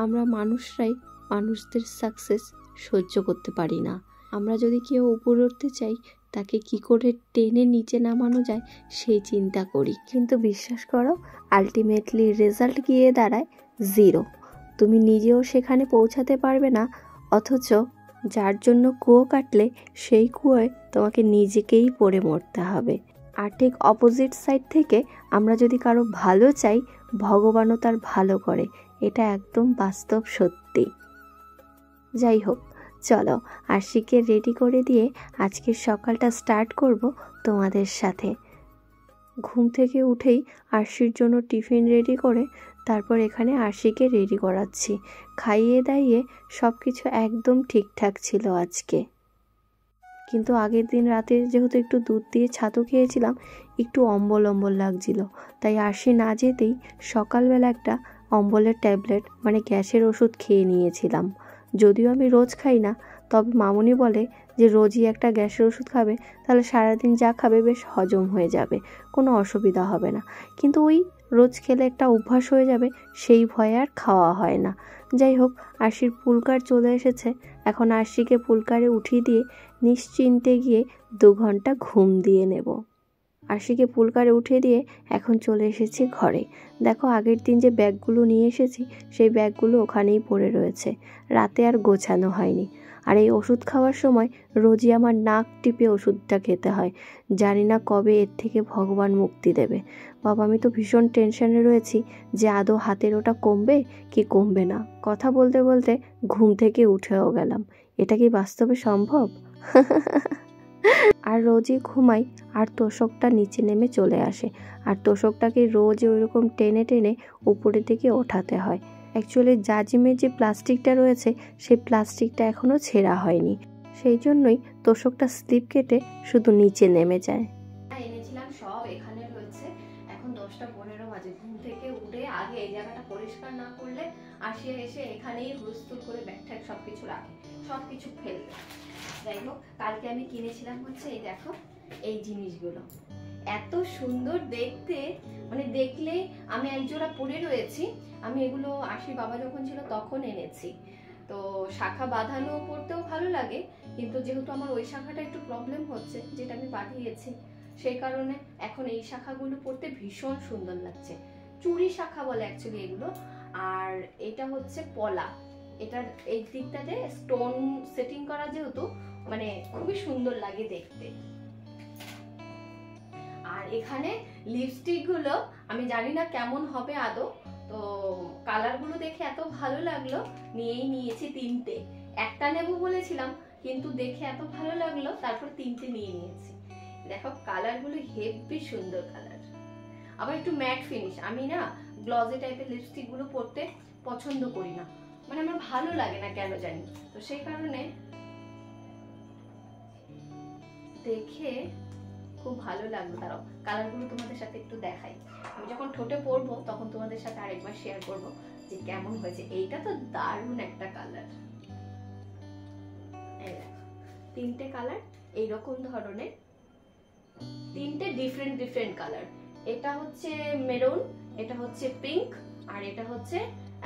আমরা মানুষরাই মানুষদের সাকসেস সহ্য করতে পারি না। আমরা যদি কেউ উপরে উঠতে চাই, তাকে কি করে টেনে নিচে নামানো যায় সেই চিন্তা করি, কিন্তু বিশ্বাস করো আলটিমেটলি রেজাল্ট গিয়ে দাঁড়ায় 0। তুমি নিজেও সেখানে পৌঁছাতে পারবে না, অথচ যার জন্য কুয়ো কাটলে সেই কুয়োয় তোমাকে নিজেকেই পড়ে মরতে হবে। আর ঠিক অপোজিট সাইড থেকে আমরা যদি কারো ভালো চাই, ভগবানও তার ভালো করে, এটা একদম বাস্তব সত্যি। যাই হোক, চলো আরশিকে রেডি করে দিয়ে আজকের সকালটা স্টার্ট করব তোমাদের সাথে। ঘুম থেকে উঠেই আরশির জন্য টিফিন রেডি করে তারপর এখানে আরশিকে রেডি করাচ্ছি। খাইয়ে দাইয়ে সব কিছু একদম ঠিকঠাক ছিল আজকে, কিন্তু আগের দিন রাতে যেহেতু একটু দুধ দিয়ে ছাতু খেয়েছিলাম, একটু অম্বল অম্বল লাগছিল, তাই আরশি না যেতেই সকালবেলা একটা অম্বলের ট্যাবলেট মানে গ্যাসের ওষুধ খেয়ে নিয়েছিলাম। যদিও আমি রোজ খাই না, তবে মামুনি বলে যে রোজই একটা গ্যাসের ওষুধ খাবে, তাহলে সারাদিন যা খাবে বেশ হজম হয়ে যাবে, কোনো অসুবিধা হবে না। কিন্তু ওই রোজ খেলে একটা অভ্যাস হয়ে যাবে, সেই ভয়ে আর খাওয়া হয় না। যাই হোক, আরশির পুলকার চলে এসেছে। এখন আরশিকে পুলকারে উঠিয়ে দিয়ে নিশ্চিন্তে গিয়ে 2 ঘন্টা ঘুম দিয়ে নেব। আরশিকে পুলকারে উঠিয়ে দিয়ে এখন চলে এসেছি ঘরে। দেখো আগের দিন যে ব্যাগগুলো নিয়ে এসেছি সেই ব্যাগগুলো ওখানেই পড়ে রয়েছে, রাতে আর গোছানো হয়নি। আর এই ওষুধ খাওয়ার সময় রোজই আমার নাক টিপে ওষুধটা খেতে হয়, জানি না কবে এর থেকে ভগবান মুক্তি দেবে। বাবা, আমি তো ভীষণ টেনশনে রয়েছি যে আদৌ হাতের ওটা কমবে কি কমবে না। কথা বলতে বলতে ঘুম থেকে উঠেও গেলাম, এটা কি বাস্তবে সম্ভব? আর রোজই ঘুমাই আর তোষকটা নিচে নেমে চলে আসে, আর তোষকটাকে রোজ ওইরকম টেনে টেনে উপরের দিকে ওঠাতে হয়। অ্যাকচুয়ালি জাজিমের যে প্লাস্টিকটা রয়েছে সেই প্লাস্টিকটা এখনও ছেঁড়া হয়নি, সেই জন্যই তোষকটা স্লিপ কেটে শুধু নিচে নেমে যায়। এনেছিলাম সব এখানে রয়েছে। এখন 10:15 বাজে। ঘুম থেকে উঠে আগে এই জায়গাটা পরিষ্কার না করলে আসিয়ে এসে এখানেই হুলস্থুল করে ব্যাগ ট্যাগ সবকিছু রাখে, সবকিছু ফেলবে। যাই হোক, কালকে আমি কিনেছিলাম হচ্ছে এই দেখো এই জিনিসগুলো, এত সুন্দর দেখতে, মানে দেখলে আমি একজোড়া পরে রয়েছি। আমি এগুলো আশির বাবা যখন ছিল তখন এনেছি। তো শাখা বাঁধানো পড়তেও ভালো লাগে, কিন্তু যেহেতু আমার ওই শাখাটা একটু প্রবলেম হচ্ছে, যেটা আমি বাঁধিয়েছি, সেই কারণে এখন এই শাখাগুলো পড়তে ভীষণ সুন্দর লাগছে। চুড়ি শাখা বলে অ্যাকচুয়ালি এগুলো। আর এটা হচ্ছে পলা, এটার এই দিকটাতে স্টোন সেটিং করা, যেহেতু মানে খুবই সুন্দর লাগে দেখতে। আর এখানে লিপস্টিক গুলো আমি জানি না কেমন হবে আদৌ, তো কালার গুলো দেখে এত ভালো লাগলো নিয়েই নিয়েছি 3টে। একটা নেব বলেছিলাম, কিন্তু দেখে এত ভালো লাগলো তারপর 3টে নিয়ে নিয়েছি। দেখো কালার গুলো হেভি সুন্দর কালার, আবার একটু ম্যাট ফিনিশ। আমি না গ্লসি টাইপের লিপস্টিক গুলো পরতে পছন্দ করি না, মানে আমার ভালো লাগে না কেন জানি। তো সেই কারণে দেখে খুব ভালো লাগলো। তারাও কালারগুলো তোমাদের সাথে একটু দেখাই, আমি যখন ঠোঁটে পরবো তখন তোমাদের সাথে আরেকবার শেয়ার করব যে কেমন হয়েছে। এইটা তো দারুণ একটা কালার। এই দেখো 3টে কালার এইরকম ধরনের, 3টে ডিফারেন্ট কালার। এটা হচ্ছে মেরুন, এটা হচ্ছে পিঙ্ক, আর এটা হচ্ছে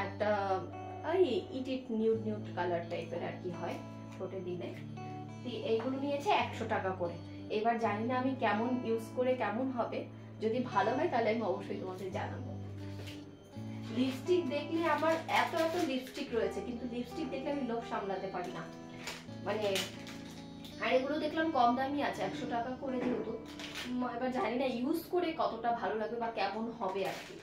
একটা ইট নিউড কালার টাইপের আর কি হয় ঠোঁটে দিলে। এইগুলো নিয়েছে 100 টাকা করে। এবার জানি না আমি কেমন ইউজ করে কেমন হবে, যদি ভালো হয় তাহলে আমি অবশ্যই তোমাদের জানাবো। লিপস্টিক দেখলে আমার এত লিপস্টিক রয়েছে, কিন্তু লিপস্টিক দেখলে আমি লোভ সামলাতে পারি না, মানে। আর এগুলো দেখলাম কম দামি আছে, 100 টাকা করে যেহেতু। এবার জানি না ইউজ করে কতটা ভালো লাগবে বা কেমন হবে আর কি।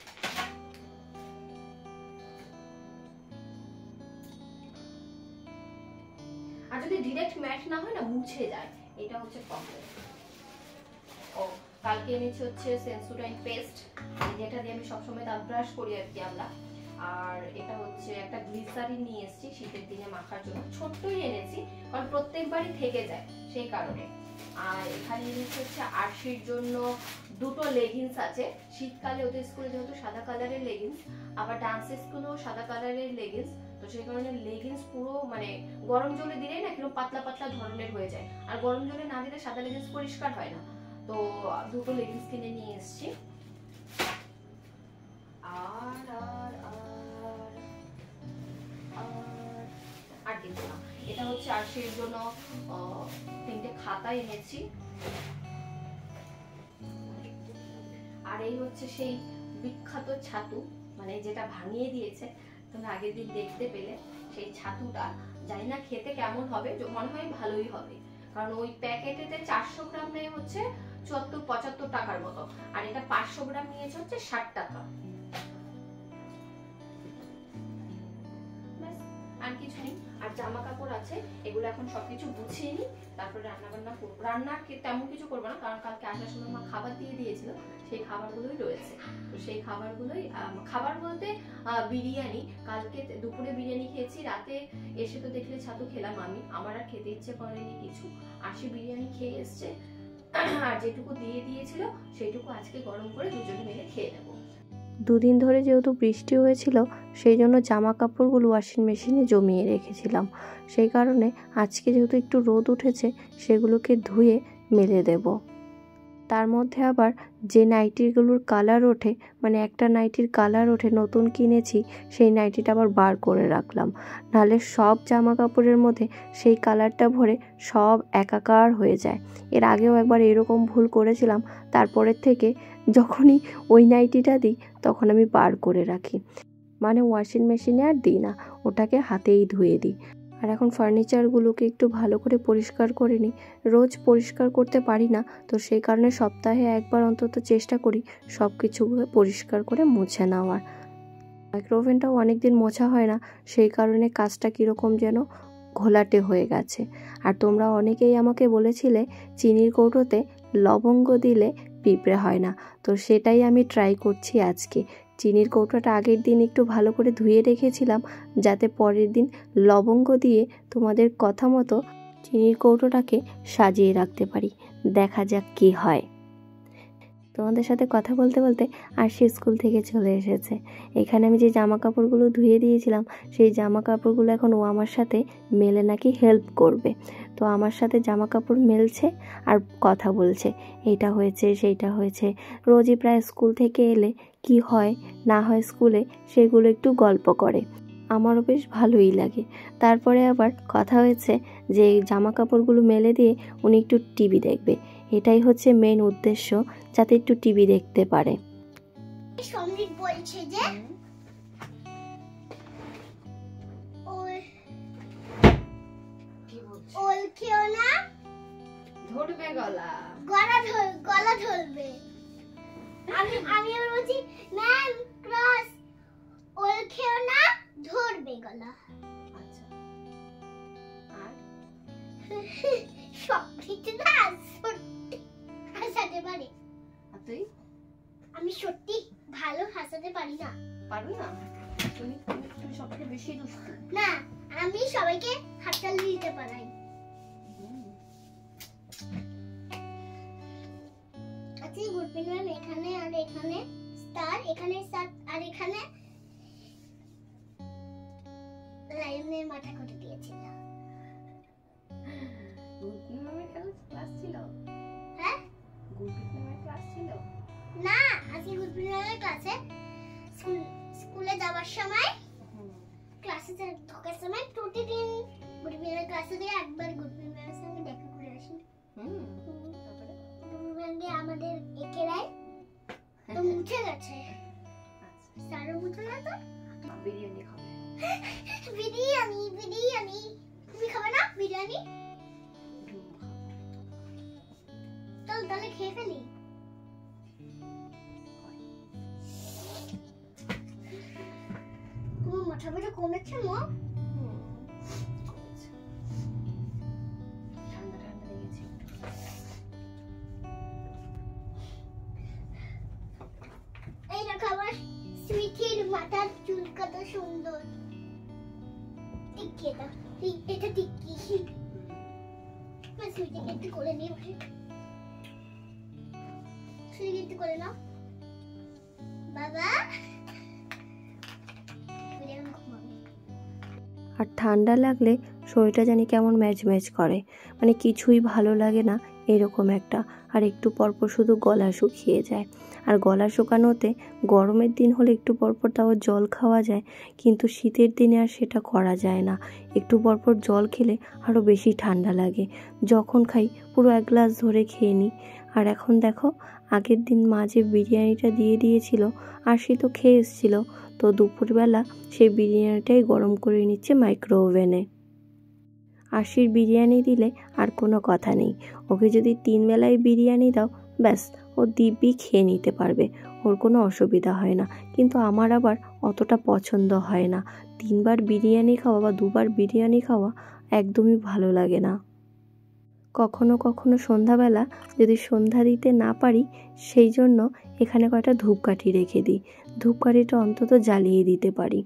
আর যদি ডিরেক্ট ম্যাট না হয় না, মুছে যায়, এটা হচ্ছে প্রবলেম। ও কালকে এনেছি হচ্ছে সেন্সোডাইন পেস্ট, যেটা দিয়ে আমি সবসময় দাঁত ব্রাশ করি আর কি আমরা। আর এটা হচ্ছে একটা গ্লিসারিন নিয়ে এসেছি শীতের দিনে মাখার জন্য, ছোট্টই এনেছি কারণ প্রত্যেকবারই থেকে যায় সেই কারণে। আর এখানে এনেছি হচ্ছে আরশির জন্য 2টো লেগিংস আছে। শীতকালে ওদের স্কুলে যেহেতু সাদা কালারের লেগিংস, আবার ডান্স স্কুলেও সাদা কালারের লেগিংস, তো সেই কারণে লেগিংস পুরো মানে গরম জলে দিলেই না কিরকম পাতলা পাতলা ধরনের হয়ে যায়, আর গরম জলে না দিলে সাদা লেগিংস পরিষ্কার হয় না। তো 2টো লেগিংস কিনে নিয়ে এসেছি। আর আর আর কিন্তু না। এটা হচ্ছে আরশির জন্য 3টে খাতা এনেছি। আর এই হচ্ছে সেই বিখ্যাত ছাতু, মানে যেটা ভাঙিয়ে দিয়েছে তোমরা আগের দিন দেখতে পেলে। সেই ছাতুটা জানি না খেতে কেমন হবে, মনে হয় ভালোই হবে, কারণ ওই প্যাকেটেতে 400 গ্রাম নেয় হচ্ছে 74-75 টাকার মতো, আর এটা 500 গ্রাম নিয়েছে হচ্ছে 60 টাকা। আর কিছু নেই। আর জামা কাপড় আছে, এগুলো এখন সবকিছু গুছিয়ে নিই, তারপর রান্না বান্না করবো। রান্না তেমন কিছু করবো না, কারণ কালকে আসার সময় মা খাবার দিয়ে দিয়েছিল, সেই খাবারগুলোই রয়েছে। তো সেই খাবারগুলোই, খাবার বলতে বিরিয়ানি, কালকে দুপুরে বিরিয়ানি খেয়েছি, রাতে এসে তো দেখলে ছাতু খেলাম আমি, আমার আর খেতে ইচ্ছে করেনি কিছু। আশি বিরিয়ানি খেয়ে এসছে, আর যেটুকু দিয়ে দিয়েছিল সেইটুকু আজকে গরম করে দুজনে মিলে খেয়ে নেবো। দুদিন ধরে যেহেতু বৃষ্টি হয়েছিল, সেই জন্য জামা কাপড়গুলো ওয়াশিং মেশিনে জমিয়ে রেখেছিলাম। সেই কারণে আজকে যেহেতু একটু রোদ উঠেছে, সেগুলোকে ধুয়ে মেলে দেব। তার মধ্যে আবার যে নাইটিগুলোর কালার ওঠে, মানে একটা নাইটির কালার ওঠে নতুন কিনেছি, সেই নাইটিটা আবার বার করে রাখলাম, নাহলে সব জামা কাপড়ের মধ্যে সেই কালারটা ভরে সব একাকার হয়ে যায়। এর আগেও একবার এরকম ভুল করেছিলাম, তারপরের থেকে যখনই ওই নাইটিটা দিই তখন আমি বার করে রাখি, মানে ওয়াশিং মেশিনে আর দিই না, ওটাকে হাতেই ধুয়ে দিই। আর এখন ফার্নিচারগুলোকে একটু ভালো করে পরিষ্কার করে নিই। রোজ পরিষ্কার করতে পারি না, তো সেই কারণে সপ্তাহে একবার অন্তত চেষ্টা করি সব কিছু পরিষ্কার করে মুছে নেওয়ার। মাইক্রোওভেনটাও অনেকদিন মোছা হয় না, সেই কারণে কাজটা কীরকম যেন ঘোলাটে হয়ে গেছে। আর তোমরা অনেকেই আমাকে বলেছিলে চিনির কৌটোতে লবঙ্গ দিলে পিঁপড়ে হয় না, তো সেটাই আমি ট্রাই করছি আজকে। চিনির কৌটোটা আগের দিন একটু ভালো করে ধুয়ে রেখেছিলাম, যাতে পরের দিন লবঙ্গ দিয়ে তোমাদের কথা মতো চিনির কৌটোটাকে সাজিয়ে রাখতে পারি। দেখা যাক কী হয়। তোমাদের সাথে কথা বলতে বলতে আরশি স্কুল থেকে চলে এসেছে। এখানে আমি যে জামা কাপড়গুলো ধুয়ে দিয়েছিলাম, সেই জামা কাপড়গুলো এখন ও আমার সাথে মেলে নাকি হেল্প করবে। তো আমার সাথে জামা কাপড় মেলছে আর কথা বলছে, এইটা হয়েছে সেইটা হয়েছে। রোজই প্রায় স্কুল থেকে এলে কি হয় না হয় স্কুলে, সেগুলো একটু গল্প করে, আমারও বেশ ভালোই লাগে। তারপরে আবার কথা হয়েছে যে জামা কাপড়গুলো মেলে দিয়ে উনি একটু টিভি দেখবে, এটাই হচ্ছে মেন উদ্দেশ্য, যাতে একটু টিভি দেখতে পারে। সমৃদ্ধ বলছে যে ওল খেও না, ধরবে গলা, গলা ধরবে। আমি বলছি ম্যাম ক্লাস, ওল খেও না, ধরবে গলা। আচ্ছা, আর সত্যি না হাসাতে পারি। আর তুই? আমি সত্যি ভালো হাসাতে পারি না। পারবি না? তুই সবথেকে বেশি দুষ্টু। না, আমি সবাইকে হাততালি দিতে পারি। আজকে গুডবিন ম্যাম এখানে আর এখানে স্টার, এখানে স্টার আর এখানে লায়নের মাথা কেটে দিয়েছিল। গুডবিন ম্যামের ক্লাস ছিল? হ্যাঁ, গুডবিন ম্যামের ক্লাস ছিল না, আজকে গুডবিন ম্যামের ক্লাসে স্কুলে যাওয়ার সময়, ক্লাসে ঢোকার সময় প্রতিদিন গুডবিন ম্যামের ক্লাসে গিয়ে একবার গুডবিন ম্যামের সঙ্গে দেখা করে আসি। তারপরে গুডবিন ম্যাম আমাদের একে রায় তো মুছে গেছে। স্যারও মুছে না, তো বিরিয়ানি খাবে। বিরিয়ানি বিরিয়ানি তুমি খাবে না বিরিয়ানি? চল তাহলে খেয়ে ফেলি। তোমার মাথা ব্যথা কমেছে মা? ঠান্ডা ঠান্ডা লেগেছে। এই দেখো আমার সুইটির মাথার চুল কত সুন্দর। টিকি এটা টিকি। সুইটিকে একটু করে নিয়ে বসে, সুইটি একটু করে নাও বাবা। আর ঠান্ডা লাগলে শরীরটা জানি কেমন ম্যাজ ম্যাজ করে, মানে কিছুই ভালো লাগে না, এরকম একটা। আর একটু পরপর শুধু গলা শুকিয়ে যায়। আর গলা শুকানোতে গরমের দিন হলে একটু পরপর তাও জল খাওয়া যায়, কিন্তু শীতের দিনে আর সেটা করা যায় না। একটু পরপর জল খেলে আরও বেশি ঠান্ডা লাগে। যখন খাই পুরো 1 গ্লাস ধরে খেয়ে নিই। আর এখন দেখো, আগের দিন মা যে বিরিয়ানিটা দিয়ে দিয়েছিল, আরশি তো খেয়ে এসেছিল, তো দুপুরবেলা সেই বিরিয়ানিটাই গরম করে নিচ্ছে মাইক্রো ওভেনে। আরশির বিরিয়ানি দিলে আর কোনো কথা নেই। ওকে যদি 3 বেলায় বিরিয়ানি দাও, ব্যাস ও দিব্যি খেয়ে নিতে পারবে, ওর কোনো অসুবিধা হয় না। কিন্তু আমার আবার অতটা পছন্দ হয় না। 3 বার বিরিয়ানি খাওয়া বা 2 বার বিরিয়ানি খাওয়া একদমই ভালো লাগে না। কখনো কখনো সন্ধ্যাবেলা যদি সন্ধ্যা দিতে না পারি, সেই জন্য এখানে কয়েকটা ধূপকাঠি রেখে দিই, ধূপকাঠিটা অন্তত জ্বালিয়ে দিতে পারি।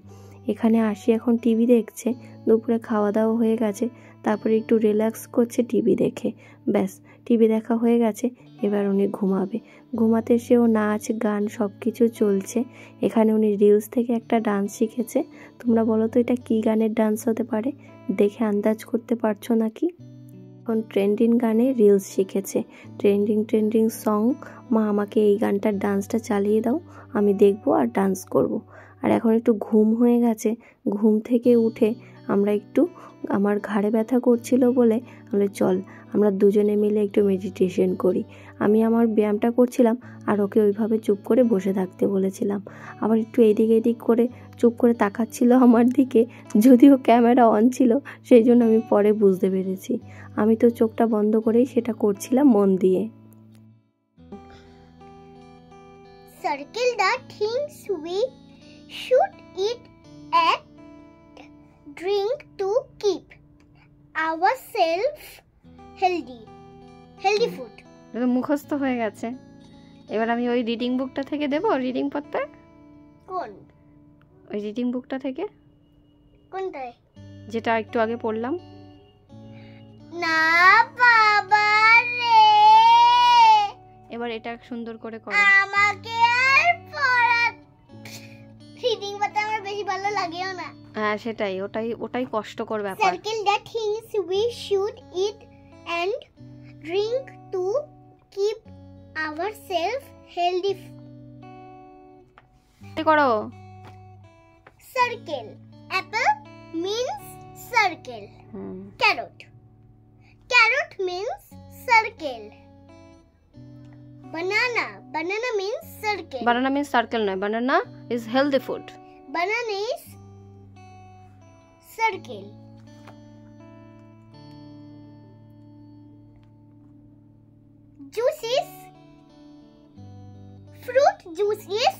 এখানে আরশি এখন টিভি দেখছে, দুপুরে খাওয়া দাওয়া হয়ে গেছে, তারপরে একটু রিল্যাক্স করছে টিভি দেখে। ব্যাস, টিভি দেখা হয়ে গেছে, এবার উনি ঘুমাবে। ঘুমাতে এসেও নাচ গান সব কিছু চলছে। এখানে উনি রিলস থেকে একটা ডান্স শিখেছে। তোমরা বলো তো এটা কী গানের ডান্স হতে পারে? দেখে আন্দাজ করতে পারছো নাকি? এখন ট্রেন্ডিং গানে রিলস শিখেছে। ট্রেন্ডিং সং, মা আমাকে এই গানটার ডান্সটা চালিয়ে দাও, আমি দেখবো আর ডান্স করব। আর এখন একটু ঘুম হয়ে গেছে। ঘুম থেকে উঠে আমরা একটু, আমার ঘাড়ে ব্যথা করছিল বলে আমরা চল আমরা দুজনে মিলে একটু মেডিটেশন করি। আমি আমার ব্যায়ামটা করছিলাম আর ওকে ওইভাবে চুপ করে বসে থাকতে বলেছিলাম। আবার একটু এদিক করে চুপ করে তাকাচ্ছিল আমার দিকে, যদিও ক্যামেরা অন ছিল, সেই জন্য আমি পরে বুঝতে পেরেছি। আমি তো চোখটা বন্ধ করেই সেটা করছিলাম মন দিয়ে। Circle the things we should eat and drink to keep ourselves healthy food. মুখস্থ হয়ে গেছে। এবার আমি ওই রিডিং বুকটা থেকে দেবো রিডিং পড়তে। কোন? ওই রিডিং বুকটা থেকে। কোনটায়? যেটা একটু আগে পড়লাম। না বাবা রে, এবার এটা সুন্দর করে করো। আমাকে আর পড়া রিডিং পড়তে আমার বেশি ভালো লাগেও না। হ্যাঁ সেটাই, ওটাই কষ্টকর ব্যাপার। Circle the things we should eat and drink to keep ourselves healthy. করো। Circle. Apple means circle. Carrot means circle. Banana means circle. Banana means circle নয়, banana is healthy food. Banana is circle. Fruit juice is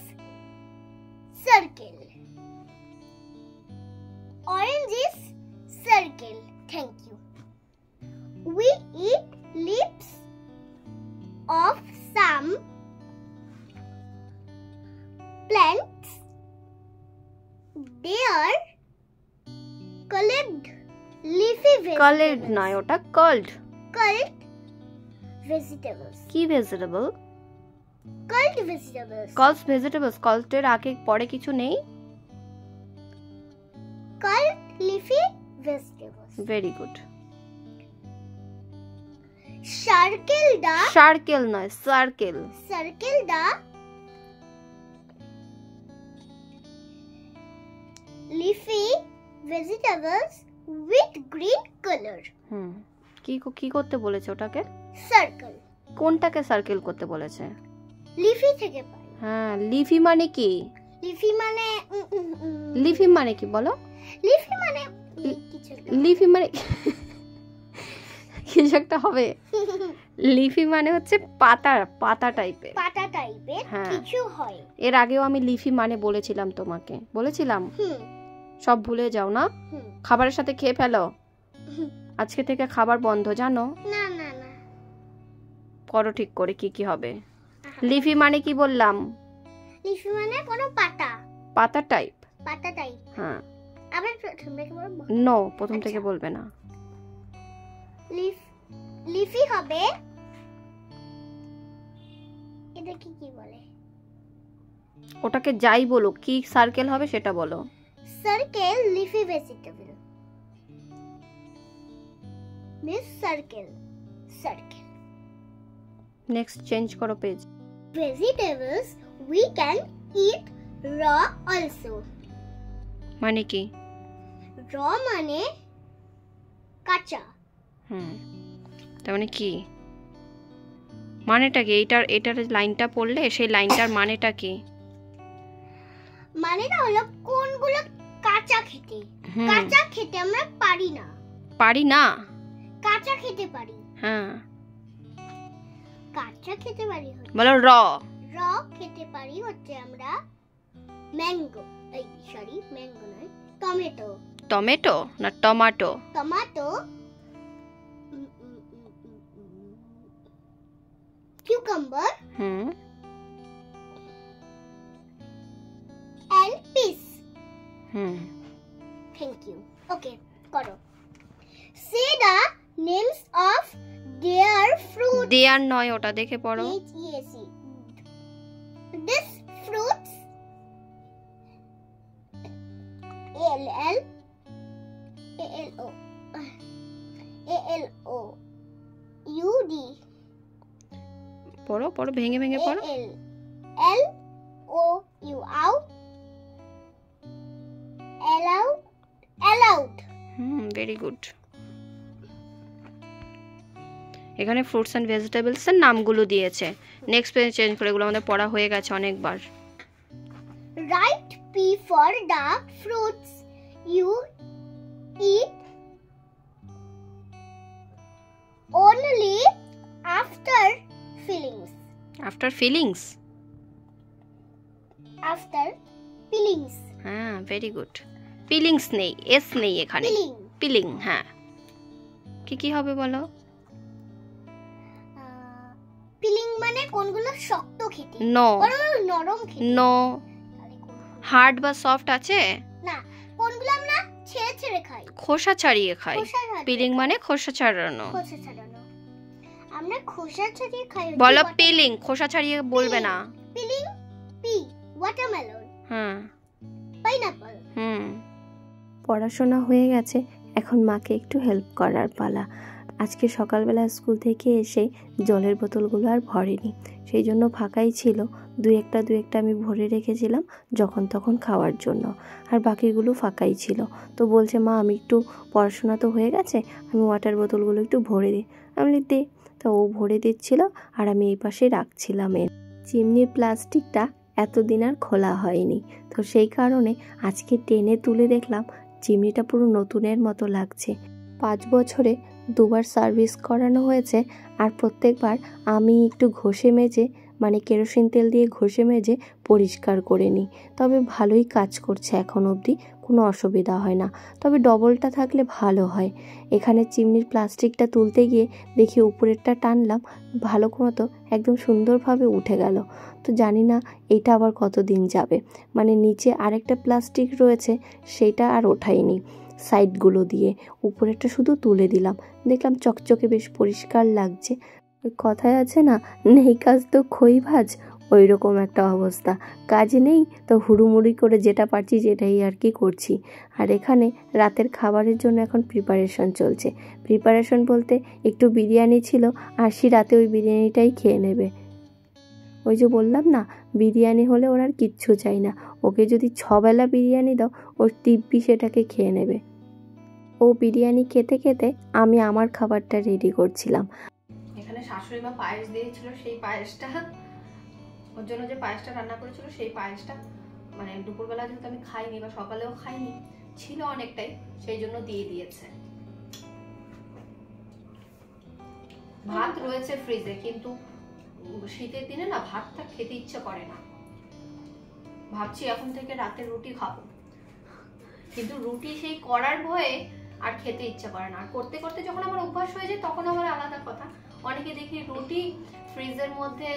circle. Orange is circle. Thank you. We eat leaves of some plants. They are called leafy vegetables. Colored নয়, ওটা called. Called vegetables. কি vegetable? Called vegetables. Called vegetables. Called এর আগে পরে কিছু নেই? Called leafy vegetables. Very good. Circle নয়, circle. Circle the leafy vegetables with green color. কি করতে বলেছে ওটাকে? Circle. কোনটাকে সার্কেল করতে বলেছে? লিফি থেকে পাই। হ্যাঁ, লিফি মানে কি? লিফি মানে কি বলো? লিফি মানে কিছু একটা হবে। লিফি মানে হচ্ছে পাতা টাইপের কিছু হয়। এর আগেও আমি লিফি মানে বলেছিলাম তোমাকে, বলেছিলাম? সব ভুলে যাও না, খাবারের সাথে খেয়ে ফেলো। আজকে থেকে খাবার বন্ধ, জানো? না করো ঠিক করে কি হবে। লিফি মানে কি বললাম? লিফি মানে কোনো পাতা টাইপ। হ্যাঁ, আবার প্রথম থেকে বলবো? নো, প্রথম থেকে বলবে না। লিফি হবে, এটা কি বলে? ওটাকে যাই বলো, কি সার্কেল হবে সেটা বলো। Circle leafy vegetable miss circle. Next change করো page. Vegetables we can eat raw also. মানে কি? raw মানে কাঁচা। তার মানে কি? মানেটা কি? এটার লাইনটা পড়লে সেই লাইনটার মানেটা কি? মানেটা হলো কোনগুলো কাঁচা খেতে। কাঁচা খেতে আমরা পারি না। পারি না? কাঁচা খেতে পারি। হ্যাঁ, কাঁচা খেতে পারি। বলো র। র খেতে পারি হচ্ছে আমরা ম্যাঙ্গো, সরি ম্যাঙ্গো নয়, টমেটো। টমেটো না tomato? Tomato, cucumber and peas. Thank you. Okay, karo. Say the names of their fruits. দেয়ার নয়, ওটা দেখে পড়ো। H-E-A-C. This fruits A-L-L A-L-O A-L-O U-D পড়ো পড়ো, ভেঙে ভেঙে পড়ো। A-L-L-O-U out allowed. Very good. এখানে ফ্রুটস এন্ড ভেজিটেবলস এর নামগুলো দিয়েছে। নেক্সট পেজ চেঞ্জ করে, এগুলো আমাদের পড়া হয়ে গেছে অনেকবার। Write P for the fruits you eat only after fillings. After fillings? After fillings. হ্যাঁ, ভেরি গুড। ফিলিংস নেই, এস নেই এখানে। পিলিং। হ্যাঁ, কি কি হবে বলো? পিলিং মানে কোনগুলো শক্ত খেতে, নো। কোনগুলো নরম খেতে, নো। হার্ড বা সফট আছে না, কোনগুলো আমরা ছেড়ে ছেড়ে খাই, খোসা ছাড়িয়ে খাই। পিলিং মানে খোসা ছাড়ানো। খোসা ছাড়ানো, আমরা খোসা ছাড়িয়ে খাই। বলো পিলিং, খোসা ছাড়িয়ে বলবে না। পিলিং, পি, ওয়াটারমেলন, হ্যাঁ, পাইনাপল। পড়াশোনা হয়ে গেছে, এখন মাকে একটু হেল্প করার পালা। আজকে সকালবেলা স্কুল থেকে এসে জলের বোতলগুলো আর ভরেনি, সেই জন্য ফাঁকাই ছিল। দু একটা আমি ভরে রেখেছিলাম যখন তখন খাওয়ার জন্য, আর বাকিগুলো ফাঁকাই ছিল। তো বলছে, মা আমি একটু পড়াশোনা তো হয়ে গেছে, আমি ওয়াটার বোতলগুলো একটু ভরে দিই। আমি দে। তো ও ভরে দিচ্ছিল আর আমি এই পাশে রাখছিলাম। চিমনির প্লাস্টিকটা এতদিন আর খোলা হয়নি, তো সেই কারণে আজকে টেনে তুলে দেখলাম চিমনিটা পুরো নতুনের মতো লাগছে। 5 বছরে 2বার সার্ভিস করানো হয়েছে, আর প্রত্যেকবার আমি একটু ঘষে মেজে, মানে কেরোসিন তেল দিয়ে ঘষে মেজে পরিষ্কার করে নিই। তবে ভালোই কাজ করছে এখন অবধি, কোনো অসুবিধা হয় না। তবে ডবলটা থাকলে ভালো হয়। এখানে চিমনির প্লাস্টিকটা তুলতে গিয়ে দেখি উপরেরটা টানলাম, ভালো মতো একদম সুন্দরভাবে উঠে গেল। তো জানি না এটা আবার কতদিন যাবে। মানে নিচে আরেকটা প্লাস্টিক রয়েছে, সেইটা আর ওঠাইনি সাইডগুলো দিয়ে, উপরেরটা শুধু তুলে দিলাম। দেখলাম চকচকে বেশ পরিষ্কার লাগছে। ওই কথায় আছে না, নেই কাজ তো খই ভাজ, ওই রকম একটা অবস্থা। কাজ নেই তো হুড়ুমুড়ি করে যেটা পারছি যেটাই আর কি করছি। আর এখানে রাতের খাবারের জন্য এখন প্রিপারেশন চলছে। প্রিপারেশন বলতে একটু বিরিয়ানি ছিল, আর রাতে ওই বিরিয়ানিটাই খেয়ে নেবে। ওই যে বললাম না, বিরিয়ানি হলে ওর আর কিচ্ছু চাই না। ওকে যদি 6 বেলা বিরিয়ানি দাও, ওর দিব্যি সেটাকে খেয়ে নেবে। ও বিরিয়ানি খেতে খেতে আমি আমার খাবারটা রেডি করছিলাম। এখানে শাশুড়ি মা পায়েস দিয়েছিল, সেই পায়েসটা, ওর জন্য যে পায়েসটা রান্না করেছিল সেই পায়েসটা মানে দুপুরবেলা যেহেতু আমি খাইনি বা সকালেও খাইনি, ছিল অনেকটাই, সেই জন্য দিয়ে দিয়েছে। ভাত রয়েছে ফ্রিজে, কিন্তু শীতের দিনে না ভাতটা খেতে ইচ্ছে করে না। ভাবছি এখন থেকে রাতে রুটি খাবো, কিন্তু রুটি সেই করার ভয়ে আর খেতে ইচ্ছে করে না। আর করতে করতে যখন আমার অভ্যাস হয়ে যায় তখন আমার আলাদা কথা। অনেকে দেখি রুটি ফ্রিজের মধ্যে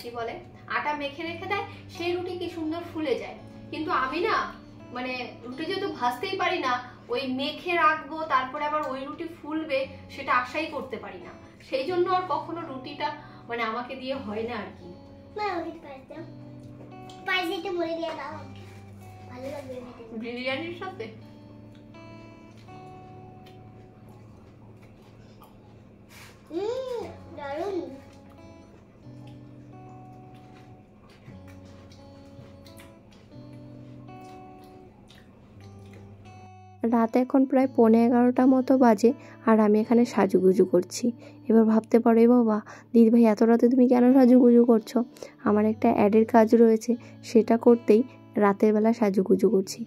কি বলে আটা মেখে রেখে দেয়, সেই রুটি কি সুন্দর ফুলে যায়। কিন্তু আমি না, মানে রুটি যেহেতু ভাজতেই পারি না, ওই মেখে রাখবো তারপরে আবার ওই রুটি ফুলবে সেটা আশাই করতে পারি না। সেই জন্য আর কখনো রুটিটা মানে আমাকে দিয়ে হয় না আর কি। বিরিয়ানির সাথে রাত এখন প্রায় 11:15 মতো বাজে, আর আমি এখানে সাজুগুজু করছি। এবার ভাবতে পারো, এ বাবা দিদিভাই এত রাতে তুমি কেন সাজুগুজু করছো? আমার একটা অ্যাডের কাজ রয়েছে, সেটা করতেই রাতের বেলা সাজুগুজু করছি।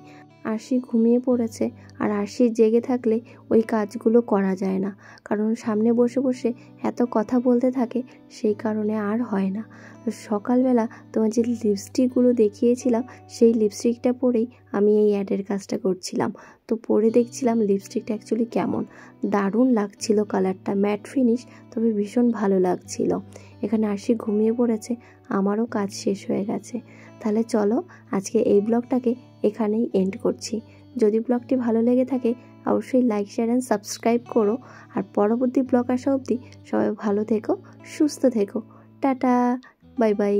আরশি ঘুমিয়ে পড়েছে, আর আরশি জেগে থাকলে ওই কাজগুলো করা যায় না, কারণ সামনে বসে বসে এত কথা বলতে থাকে, সেই কারণে আর হয় না। তো সকালবেলা তোমার যে লিপস্টিকগুলো দেখিয়েছিলাম, সেই লিপস্টিকটা পরেই আমি এই অ্যাডের কাজটা করছিলাম। তো পরে দেখছিলাম লিপস্টিকটা অ্যাকচুয়ালি কেমন, দারুণ লাগছিল কালারটা, ম্যাট ফিনিশ, তবে ভীষণ ভালো লাগছিল। এখানে আরশি ঘুমিয়ে পড়েছে, আমারও কাজ শেষ হয়ে গেছে। তাহলে চলো আজকে এই ব্লগটাকে এখানেই এন্ড করছি। যদি ব্লগটি ভালো লেগে থাকে অবশ্যই লাইক, শেয়ার অ্যান্ড সাবস্ক্রাইব করো। আর পরবর্তী ব্লগ আসা অবধি সবাই ভালো থেকো, সুস্থ থেকো। Tata, bye bye.